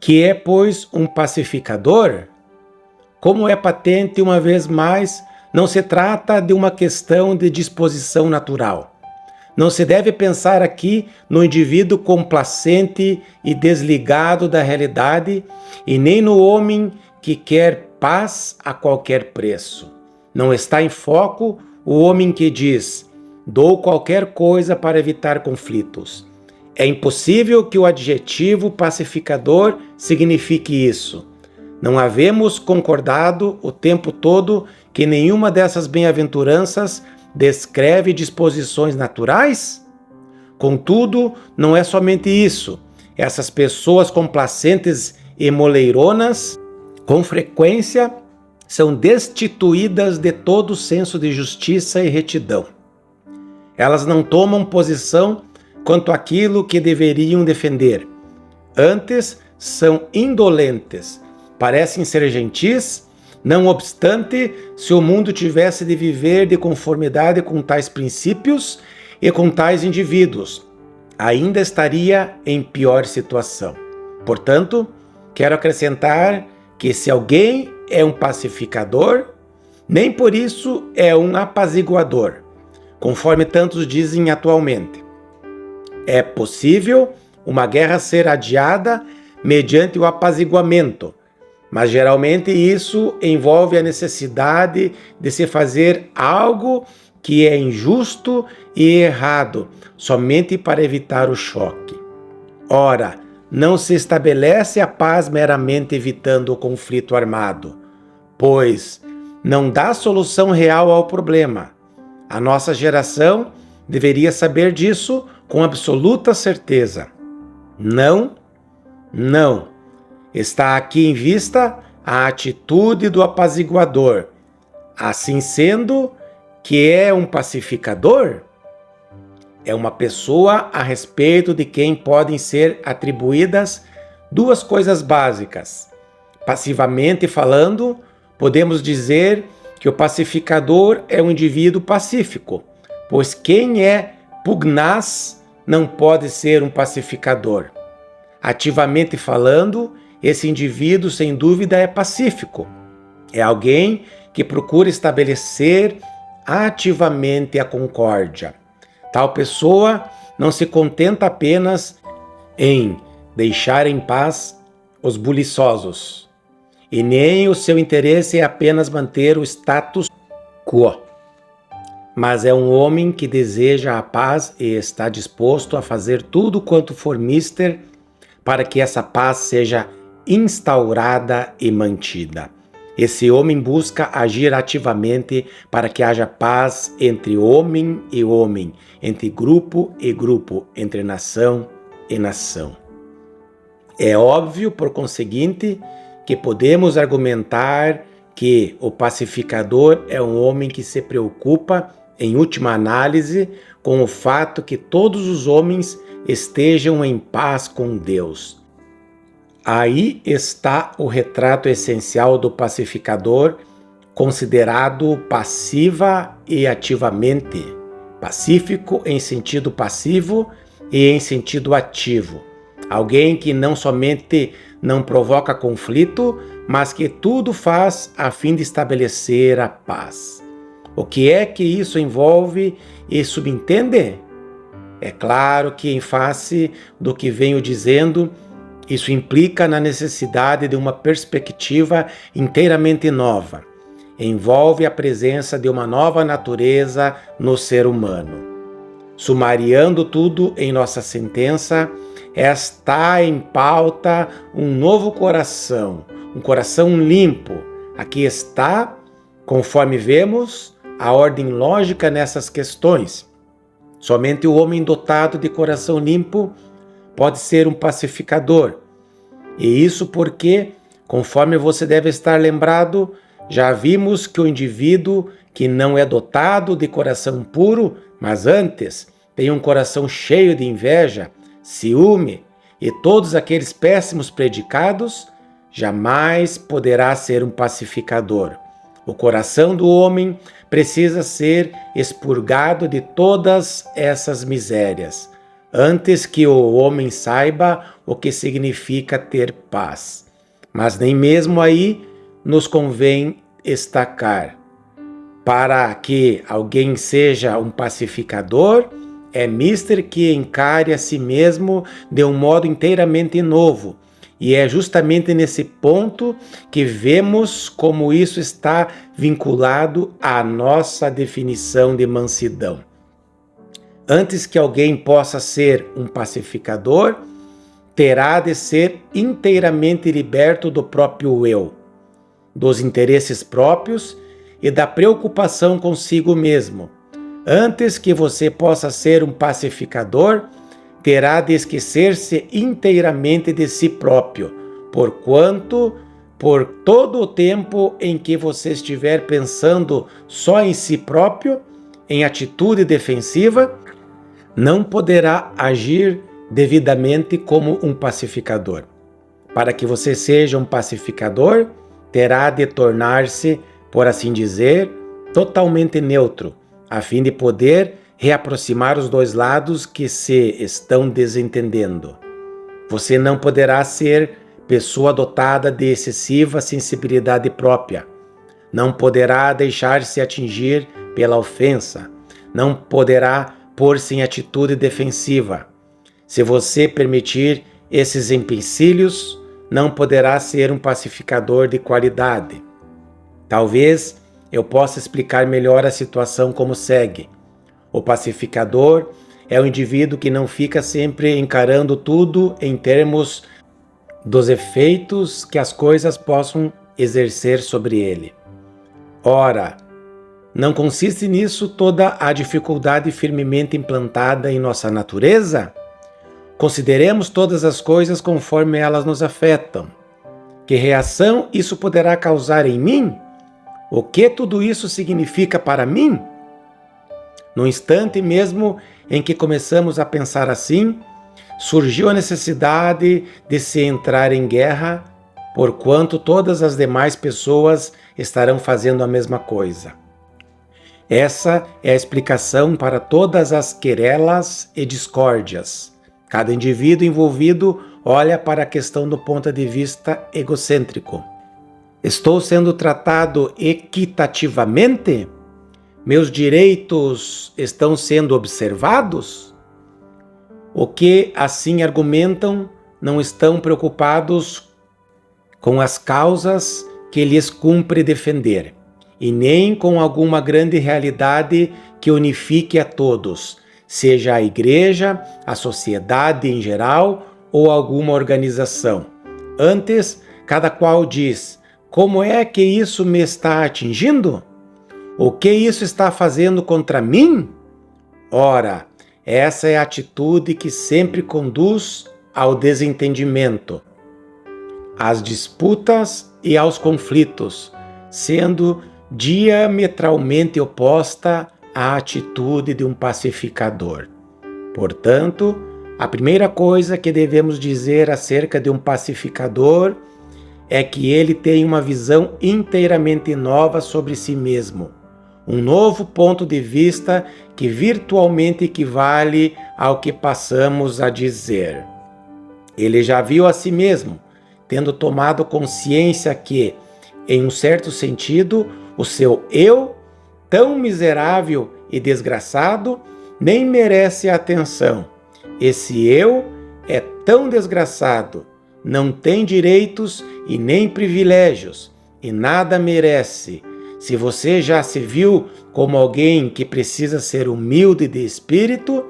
Que é, pois, um pacificador? Como é patente, uma vez mais, não se trata de uma questão de disposição natural. Não se deve pensar aqui no indivíduo complacente e desligado da realidade e nem no homem que quer paz a qualquer preço. Não está em foco o homem que diz: dou qualquer coisa para evitar conflitos. É impossível que o adjetivo pacificador signifique isso. Não havemos concordado o tempo todo que nenhuma dessas bem-aventuranças descreve disposições naturais? Contudo, não é somente isso. Essas pessoas complacentes e moleironas, com frequência, são destituídas de todo senso de justiça e retidão. Elas não tomam posição quanto àquilo que deveriam defender. Antes, são indolentes, parecem ser gentis. Não obstante, se o mundo tivesse de viver de conformidade com tais princípios e com tais indivíduos, ainda estaria em pior situação. Portanto, quero acrescentar que se alguém é um pacificador, nem por isso é um apaziguador, conforme tantos dizem atualmente. É possível uma guerra ser adiada mediante o apaziguamento, mas geralmente isso envolve a necessidade de se fazer algo que é injusto e errado, somente para evitar o choque. Ora, não se estabelece a paz meramente evitando o conflito armado, pois não dá solução real ao problema. A nossa geração deveria saber disso com absoluta certeza. Não. Está aqui em vista a atitude do apaziguador. Assim sendo, que é um pacificador? É uma pessoa a respeito de quem podem ser atribuídas duas coisas básicas. Passivamente falando, podemos dizer que o pacificador é um indivíduo pacífico, pois quem é pugnaz não pode ser um pacificador. Ativamente falando, esse indivíduo, sem dúvida, é pacífico. É alguém que procura estabelecer ativamente a concórdia. Tal pessoa não se contenta apenas em deixar em paz os buliçosos, e nem o seu interesse é apenas manter o status quo, mas é um homem que deseja a paz e está disposto a fazer tudo quanto for mister para que essa paz seja instaurada e mantida. Esse homem busca agir ativamente para que haja paz entre homem e homem, entre grupo e grupo, entre nação e nação. É óbvio, por conseguinte, que podemos argumentar que o pacificador é um homem que se preocupa, em última análise, com o fato que todos os homens estejam em paz com Deus. Aí está o retrato essencial do pacificador, considerado passiva e ativamente. Pacífico em sentido passivo e em sentido ativo. Alguém que não somente não provoca conflito, mas que tudo faz a fim de estabelecer a paz. O que é que isso envolve e subentende? É claro que, em face do que venho dizendo, isso implica na necessidade de uma perspectiva inteiramente nova. Envolve a presença de uma nova natureza no ser humano. Sumariando tudo em nossa sentença, está em pauta um novo coração, um coração limpo. Aqui está, conforme vemos, a ordem lógica nessas questões. Somente o homem dotado de coração limpo pode ser um pacificador. E isso porque, conforme você deve estar lembrado, já vimos que o indivíduo que não é dotado de coração puro, mas antes tem um coração cheio de inveja, ciúme e todos aqueles péssimos predicados, jamais poderá ser um pacificador. O coração do homem precisa ser expurgado de todas essas misérias. antes que o homem saiba o que significa ter paz. Mas nem mesmo aí nos convém estacar. Para que alguém seja um pacificador, é mister que encare a si mesmo de um modo inteiramente novo. E é justamente nesse ponto que vemos como isso está vinculado à nossa definição de mansidão. Antes que alguém possa ser um pacificador, terá de ser inteiramente liberto do próprio eu, dos interesses próprios e da preocupação consigo mesmo. Antes que você possa ser um pacificador, terá de esquecer-se inteiramente de si próprio, porquanto, por todo o tempo em que você estiver pensando só em si próprio, em atitude defensiva, não poderá agir devidamente como um pacificador. Para que você seja um pacificador, terá de tornar-se, por assim dizer, totalmente neutro, a fim de poder reaproximar os dois lados que se estão desentendendo. Você não poderá ser pessoa dotada de excessiva sensibilidade própria. Não poderá deixar-se atingir pela ofensa. Não poderá pôr-se em atitude defensiva. Se você permitir esses empecilhos, não poderá ser um pacificador de qualidade. Talvez eu possa explicar melhor a situação como segue. O pacificador é o indivíduo que não fica sempre encarando tudo em termos dos efeitos que as coisas possam exercer sobre ele. Ora, não consiste nisso toda a dificuldade firmemente implantada em nossa natureza? Consideremos todas as coisas conforme elas nos afetam. Que reação isso poderá causar em mim? O que tudo isso significa para mim? No instante mesmo em que começamos a pensar assim, surgiu a necessidade de se entrar em guerra, porquanto todas as demais pessoas estarão fazendo a mesma coisa. Essa é a explicação para todas as querelas e discórdias. Cada indivíduo envolvido olha para a questão do ponto de vista egocêntrico. Estou sendo tratado equitativamente? Meus direitos estão sendo observados? O que assim argumentam não estão preocupados com as causas que lhes cumpre defender, e nem com alguma grande realidade que unifique a todos, seja a igreja, a sociedade em geral ou alguma organização. Antes, cada qual diz: como é que isso me está atingindo? O que isso está fazendo contra mim? Ora, essa é a atitude que sempre conduz ao desentendimento, às disputas e aos conflitos, sendo diametralmente oposta à atitude de um pacificador. Portanto, a primeira coisa que devemos dizer acerca de um pacificador é que ele tem uma visão inteiramente nova sobre si mesmo, um novo ponto de vista que virtualmente equivale ao que passamos a dizer. Ele já viu a si mesmo, tendo tomado consciência que, em um certo sentido, o seu eu, tão miserável e desgraçado, nem merece atenção. Esse eu é tão desgraçado, não tem direitos e nem privilégios, e nada merece. Se você já se viu como alguém que precisa ser humilde de espírito,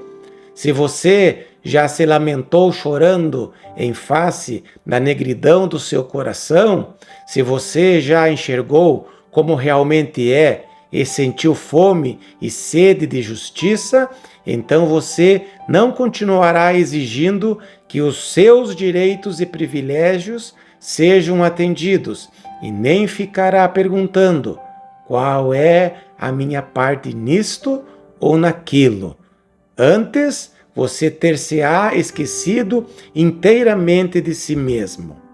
se você já se lamentou chorando em face da negridão do seu coração, se você já enxergou como realmente é e sentiu fome e sede de justiça, então você não continuará exigindo que os seus direitos e privilégios sejam atendidos e nem ficará perguntando: qual é a minha parte nisto ou naquilo? Antes, você ter-se-á esquecido inteiramente de si mesmo.